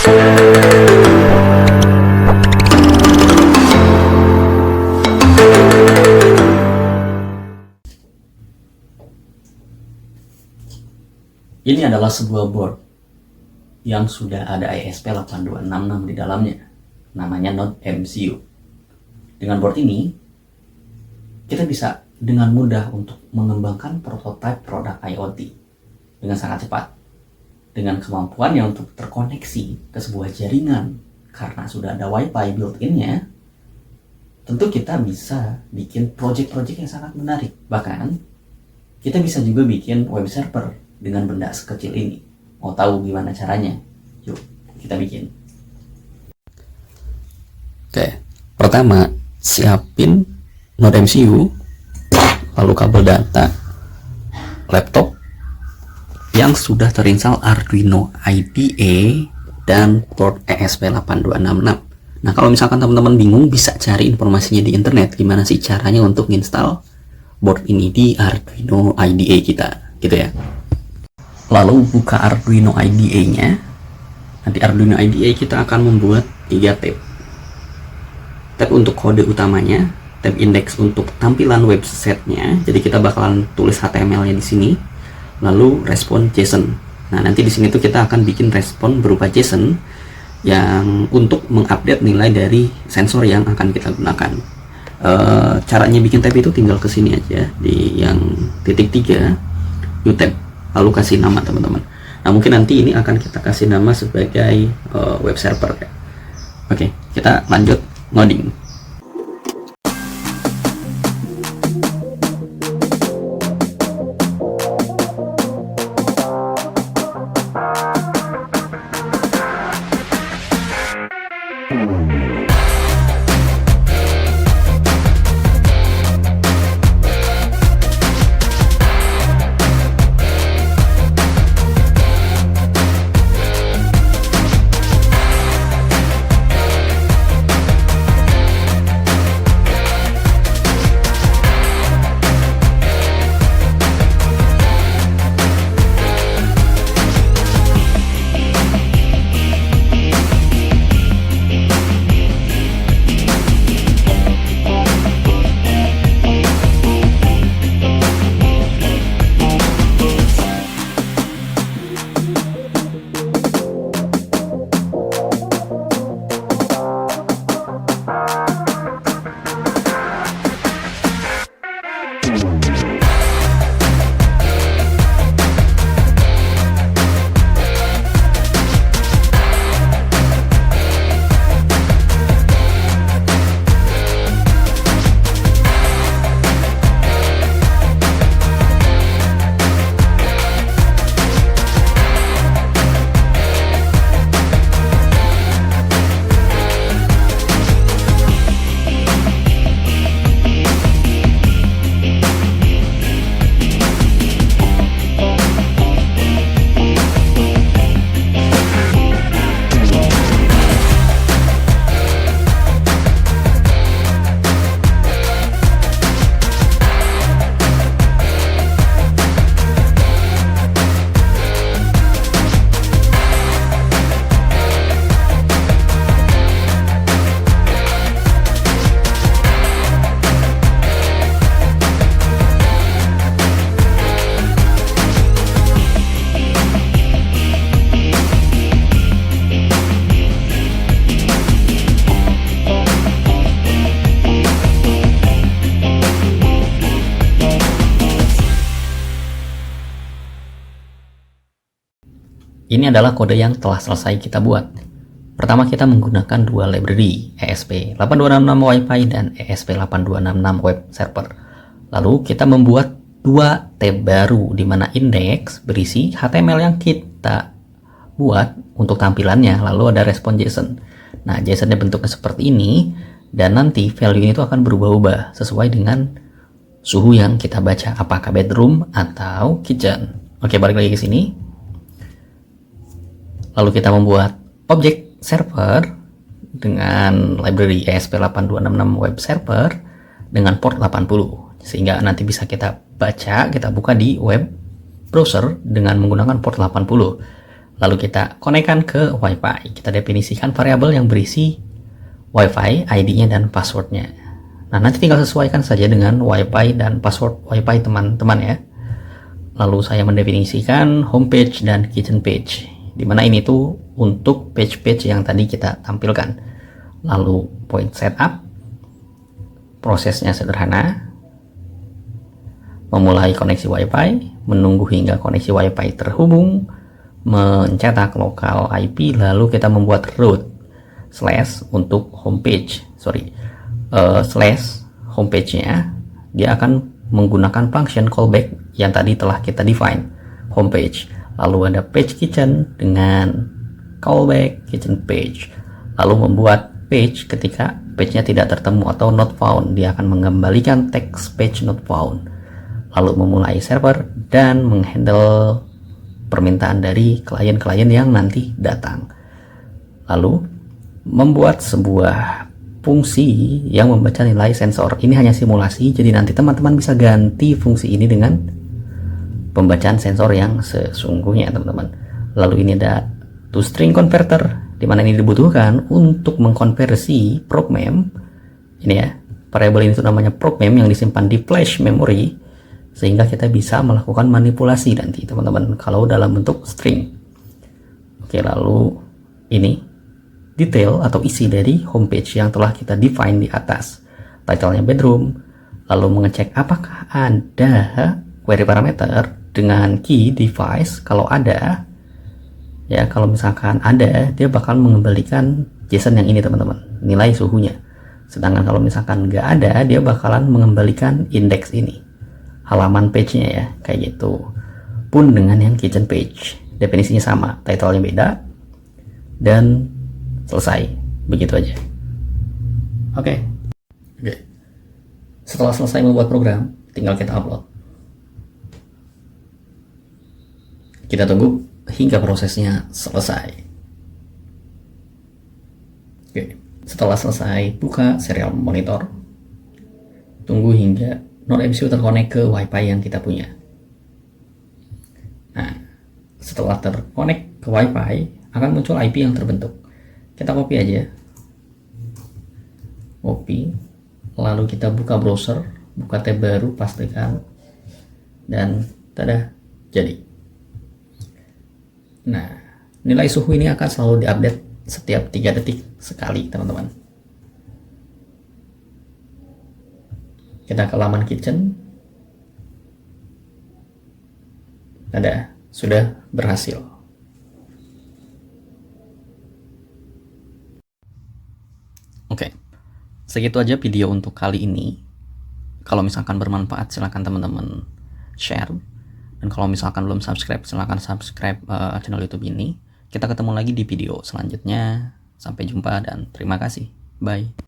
Ini adalah sebuah board yang sudah ada ESP8266 di dalamnya, namanya Node MCU. Dengan board ini, kita bisa dengan mudah untuk mengembangkan prototipe produk IoT dengan sangat cepat, dengan kemampuannya untuk terkoneksi ke sebuah jaringan karena sudah ada WiFi built-in-nya. Tentu kita bisa bikin project-project yang sangat menarik. Bahkan, kita bisa juga bikin web server dengan benda sekecil ini. Mau tahu gimana caranya? Yuk, kita bikin. Oke, pertama siapin Node MCU, lalu kabel data, laptop yang sudah terinstall Arduino IDE dan port ESP8266. Nah, kalau misalkan teman-teman bingung, bisa cari informasinya di internet gimana sih caranya untuk install board ini di Arduino IDE kita, gitu ya. Lalu buka Arduino IDE-nya. Nanti Arduino IDE kita akan membuat 3 tab. Tab untuk kode utamanya, tab index untuk tampilan website-nya. Jadi kita bakalan tulis HTML-nya di sini. Lalu respon JSON. Nah, nanti di sini tuh kita akan bikin respon berupa JSON yang untuk mengupdate nilai dari sensor yang akan kita gunakan. Caranya bikin tab itu tinggal ke sini aja di yang titik 3 new tab. Lalu kasih nama teman-teman. Nah, mungkin nanti ini akan kita kasih nama sebagai web server ya. Oke, kita lanjut ngoding. Ini adalah kode yang telah selesai kita buat. Pertama, kita menggunakan dua library, ESP8266 Wi-Fi dan ESP8266 Web Server. Lalu kita membuat dua tab baru, di mana index berisi HTML yang kita buat untuk tampilannya, lalu ada respon JSON. Nah, JSON-nya bentuknya seperti ini, dan nanti value itu akan berubah-ubah sesuai dengan suhu yang kita baca, apakah bedroom atau kitchen. Oke, balik lagi ke sini. Lalu kita membuat objek server dengan library ESP8266 Web Server dengan port 80, sehingga nanti bisa kita baca, kita buka di web browser dengan menggunakan port 80. Lalu kita konekkan ke Wi-Fi. Kita definisikan variabel yang berisi Wi-Fi, ID-nya, dan passwordnya. Nah, nanti tinggal sesuaikan saja dengan Wi-Fi dan password Wi-Fi teman-teman ya. Lalu saya mendefinisikan homepage dan kitchen page, dimana ini tuh untuk page-page yang tadi kita tampilkan. Lalu point setup, prosesnya sederhana, memulai koneksi Wi-Fi, menunggu hingga koneksi Wi-Fi terhubung, mencetak lokal IP, lalu kita membuat root slash untuk homepage, slash homepage-nya dia akan menggunakan function callback yang tadi telah kita define homepage. Lalu ada page kitchen dengan callback kitchen page, lalu membuat page ketika page-nya tidak tertemu atau not found, dia akan mengembalikan text page not found. Lalu memulai server dan menghandle permintaan dari klien-klien yang nanti datang. Lalu membuat sebuah fungsi yang membaca nilai sensor. Ini hanya simulasi, jadi nanti teman-teman bisa ganti fungsi ini dengan pembacaan sensor yang sesungguhnya, teman-teman. Lalu ini ada toString converter, di mana ini dibutuhkan untuk mengkonversi proc_mem. Ini ya, variabel ini itu namanya proc_mem yang disimpan di flash memory, sehingga kita bisa melakukan manipulasi nanti, teman-teman, kalau dalam bentuk string. Oke, lalu ini detail atau isi dari homepage yang telah kita define di atas. Title-nya bedroom, lalu mengecek apakah ada query parameter dengan key device. Kalau ada, ya, kalau misalkan ada, dia bakal mengembalikan JSON yang ini, teman-teman, nilai suhunya. Sedangkan kalau misalkan nggak ada, dia bakalan mengembalikan indeks ini, halaman page-nya ya, kayak gitu. Pun dengan yang kitchen page, definisinya sama, title-nya beda, dan selesai. Begitu aja. Oke. Setelah selesai membuat program, tinggal kita upload. Kita tunggu hingga prosesnya selesai. Oke. Setelah selesai, buka serial monitor. Tunggu hingga NodeMCU terkonek ke Wi-Fi yang kita punya. Nah, setelah terkonek ke Wi-Fi, akan muncul IP yang terbentuk. Kita copy aja, copy, lalu kita buka browser, buka tab baru, pastekan, dan tada, jadi. Nah, nilai suhu ini akan selalu diupdate setiap 3 detik sekali, teman-teman. Kita ke laman kitchen, tada, sudah berhasil. Oke, segitu aja video untuk kali ini. Kalau misalkan bermanfaat, silahkan teman-teman share. Dan kalau misalkan belum subscribe, silahkan subscribe channel YouTube ini. Kita ketemu lagi di video selanjutnya. Sampai jumpa dan terima kasih. Bye.